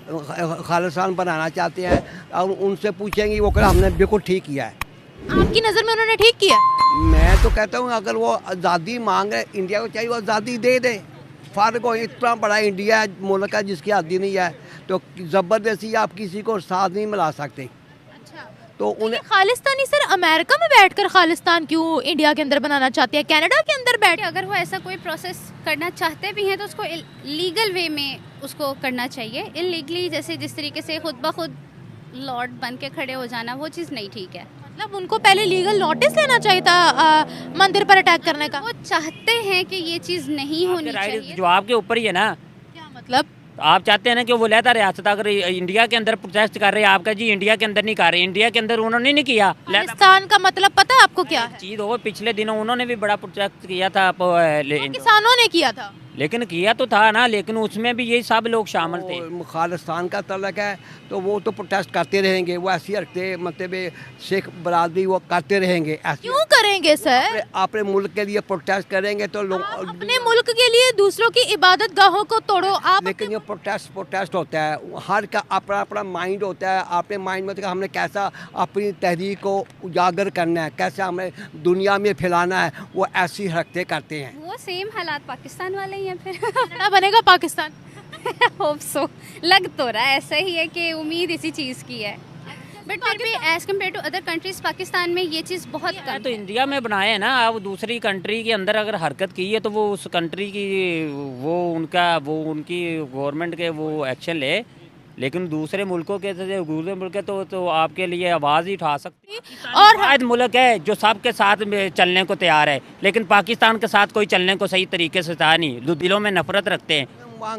खालिस्तान बनाना चाहते हैं। और उनसे पूछेंगे वो कह हमने बिल्कुल ठीक किया है। आपकी नज़र में उन्होंने ठीक किया? मैं तो कहता हूँ अगर वो आज़ादी मांग रहे, इंडिया को चाहिए वो आज़ादी दे दे। फ़र्क हो इतना बड़ा इंडिया है, मुल्क है जिसकी आज़ादी नहीं है, तो ज़बरदस्ती आप किसी को साथ नहीं मिला सकते। अच्छा, तो उन्हें खालिस्तानी सर अमेरिका में बैठकर खालिस्तान क्यों इंडिया के अंदर बनाना चाहते हैं, कनाडा के अंदर बैठ? अगर वो ऐसा कोई प्रोसेस करना चाहते भी हैं तो उसको लीगल वे में उसको करना चाहिए। इलीगली जैसे जिस तरीके से खुद ब खुद लॉर्ड बन के खड़े हो जाना, वो चीज़ नहीं ठीक है। मतलब उनको पहले लीगल नोटिस लेना चाहिए था मंदिर पर अटैक करने का। वो चाहते हैं कि ये चीज़ नहीं होनी चाहिए। जो आपके ऊपर ही है ना। क्या मतलब? आप चाहते हैं ना कि वो लहता रियासत अगर इंडिया के अंदर प्रोटेस्ट कर रहे हैं, आपका जी इंडिया के अंदर नहीं कर रहे, इंडिया के अंदर उन्होंने नहीं किया। खालिस्तान का मतलब पता है आपको क्या है? चीज हो, पिछले दिनों उन्होंने भी बड़ा प्रोटेस्ट किया था, किसानों ने किया था, लेकिन किया तो था ना, लेकिन उसमें भी ये सब लोग शामिल थे। खालिस्तान का तलक है तो वो तो प्रोटेस्ट करते रहेंगे, वो ऐसी रखते मतलब सिख बरादरी वो करते रहेंगे। क्यों करेंगे सर? अपने मुल्क के लिए प्रोटेस्ट करेंगे तो लोग अपने मुल्क के लिए दूसरों की इबादत गाहों को तोड़ो आप। लेकिन ये प्रोटेस्ट होता है, हर का अपना अपना माइंड होता है। अपने माइंड में तो हमने कैसा अपनी तहरीक को उजागर करना है, कैसे हमें दुनिया में फैलाना है, वो ऐसी हरकतें करते हैं। वो सेम हालात पाकिस्तान वाले ही हैं फिर। कनाडा बनेगा पाकिस्तान? होप सो, लग तो रहा है ऐसा ही है कि उम्मीद इसी चीज़ की है। बट फिर भी as compare to other countries Pakistan में ये चीज़ बहुत कम तो इंडिया में बनाए है ना। अब दूसरी कंट्री के अंदर अगर हरकत की है तो वो उस कंट्री की उनकी गवर्नमेंट के वो एक्शन ले, लेकिन दूसरे मुल्कों के दूसरे मुल्क के तो आपके लिए आवाज़ ही उठा सकती। और शायद मुल्क है जो सबके साथ चलने को तैयार है, लेकिन पाकिस्तान के साथ कोई चलने को सही तरीके से था नहीं, जो दिलों में नफरत रखते हैं।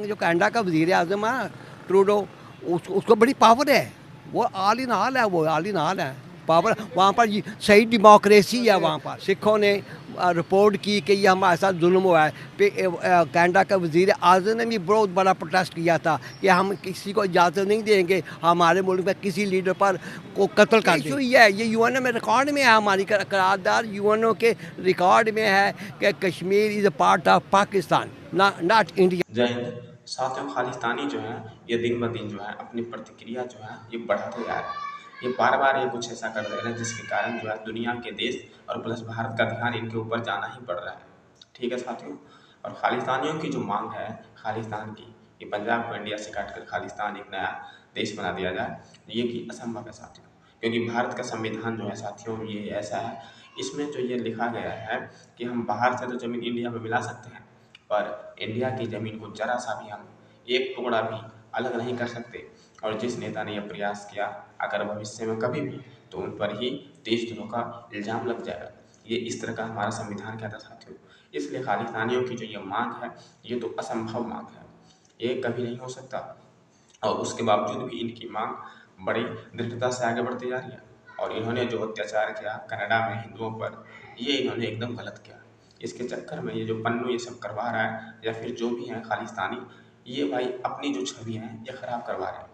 जो कनाडा का वज़ीर आज़म है ट्रूडो, उसको बड़ी पावर है, वो आल इन हाल है, वो आल इन हाल है पावर। वहाँ पर सही डेमोक्रेसी है। वहाँ पर सिखों ने रिपोर्ट की कि ये हमारे साथ जुल्म हुआ है। कनाडा का वज़ीर आज़म ने भी बहुत बड़ा प्रोटेस्ट किया था कि हम किसी को इजाज़त नहीं देंगे हमारे मुल्क में किसी लीडर पर को कत्ल कर दे। ये यूएनओ में रिकॉर्ड में है, हमारी करारदाद यूएनओ के रिकॉर्ड में है कि Kashmir is a part of Pakistan, not India. जय हिंद साथियों, खालिस्तानी जो है ये दिन ब दिन जो है अपनी प्रतिक्रिया जो है ये बढ़ाते जा रहे हैं। ये बार बार ये कुछ ऐसा कर रहे हैं जिसके कारण जो है दुनिया के देश और प्लस भारत का ध्यान इनके ऊपर जाना ही पड़ रहा है। ठीक है साथियों, और खालिस्तानियों की जो मांग है खालिस्तान की, ये पंजाब को इंडिया से काटकर खालिस्तान एक नया देश बना दिया जाए, ये कि असंभव है साथियों। क्योंकि भारत का संविधान जो है साथियों ये ऐसा है, इसमें जो ये लिखा गया है कि हम बाहर से तो ज़मीन इंडिया में मिला सकते हैं, पर इंडिया की ज़मीन को जरा सा भी हम एक टुकड़ा भी अलग नहीं कर सकते। और जिस नेता ने यह प्रयास किया, अगर भविष्य में कभी भी, तो उन पर ही देशद्रोह का इल्ज़ाम लग जाएगा। ये इस तरह का हमारा संविधान कहता साथियों। इसलिए खालिस्तानियों की जो ये मांग है ये तो असंभव मांग है, ये कभी नहीं हो सकता। और उसके बावजूद भी इनकी मांग बड़ी दृढ़ता से आगे बढ़ती जा रही है। और इन्होंने जो अत्याचार किया कनाडा में हिंदुओं पर, ये इन्होंने एकदम गलत किया। इसके चक्कर में ये जो पन्नू ये सब करवा रहा है, या फिर जो भी है खालिस्तानी, ये भाई अपनी जो छवि है ये ख़राब करवा रहे हैं।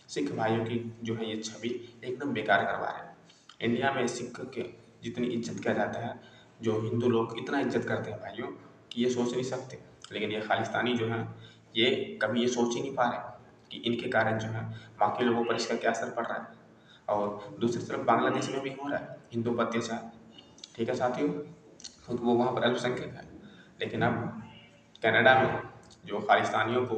सिख भाइयों की जो है ये छवि एकदम बेकार करवा रहे हैं। इंडिया में सिख के जितनी इज्जत किया जाता है, जो हिंदू लोग इतना इज्जत करते हैं भाइयों कि ये सोच नहीं सकते। लेकिन ये खालिस्तानी जो है ये कभी ये सोच ही नहीं पा रहे कि इनके कारण जो है बाकी लोगों पर इसका क्या असर पड़ रहा है। और दूसरी तरफ बांग्लादेश में भी हो रहा है हिंदू पर अत्याचार। ठीक है साथियों, खुद वो वहाँ पर अल्पसंख्यक है, लेकिन अब कनाडा में जो खालिस्तानियों को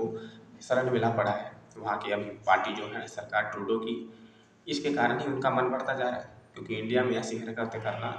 शरण मिला पड़ा है, वहाँ की अभी पार्टी जो है सरकार ट्रूडो की, इसके कारण ही उनका मन बढ़ता जा रहा है। क्योंकि इंडिया में ऐसी हरकतें करना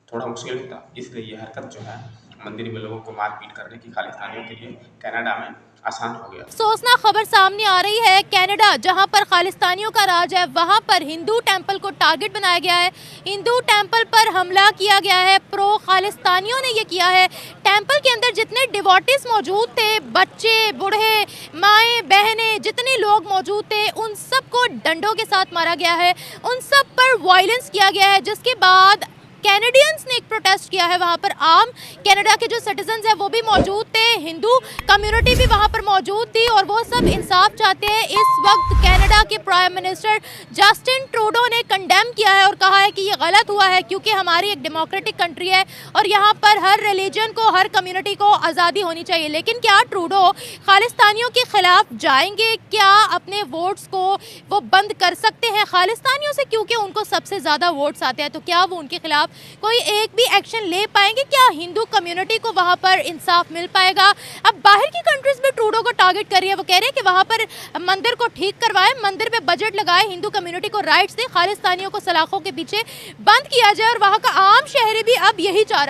थोड़ा मुश्किल होता, इसलिए ये हरकत जो है मंदिर में लोगों को मारपीट करने की खालिस्तानियों के लिए कनाडा में आसान हो गया। अफसोसनाक खबर सामने आ रही है, कनाडा जहां पर खालिस्तानियों का राज है, वहां पर हिंदू टेंपल को टारगेट बनाया गया है। हिंदू टेंपल पर हमला किया गया है, प्रो खालिस्तानियों ने ये किया है। टेंपल के अंदर जितने डिवोटीज मौजूद थे, बच्चे, बूढ़े, माएँ, बहनें, जितने लोग मौजूद थे, उन सबको डंडों के साथ मारा गया है, उन सब पर वायलेंस किया गया है। जिसके बाद कैनेडियंस ने एक प्रोटेस्ट किया है, वहाँ पर आम कनाडा के जो सिटीजन्स हैं वो भी मौजूद थे, हिंदू कम्युनिटी भी वहाँ पर मौजूद थी और वो सब इंसाफ चाहते हैं। इस वक्त कनाडा के प्राइम मिनिस्टर जस्टिन ट्रूडो ने कंडेम किया है और कहा है कि ये गलत हुआ है क्योंकि हमारी एक डेमोक्रेटिक कंट्री है और यहाँ पर हर रिलीजन को, हर कम्युनिटी को आज़ादी होनी चाहिए। लेकिन क्या ट्रूडो खालिस्तानियों के खिलाफ जाएंगे? क्या अपने वोट्स को वो बंद कर सकते हैं खालिस्तानियों से, क्योंकि उनको सबसे ज़्यादा वोट्स आते हैं? तो क्या वो उनके खिलाफ कोई एक भी एक्शन ले पाएंगे? क्या हिंदू कम्युनिटी को वहाँ पर इंसाफ मिल पाएगा? अब बाहर की कंट्रीज में ट्रूडो को टारगेट कर रही है, वो कह रहे हैं कि वहाँ पर मंदिर को ठीक करवाए, मंदिर पे बजट लगाए, हिंदू कम्युनिटी को राइट्स दे, खालिस्तानियों को सलाखों के पीछे बंद किया जाए और वहाँ का आम शहरी भी अब यही चाह रहा है।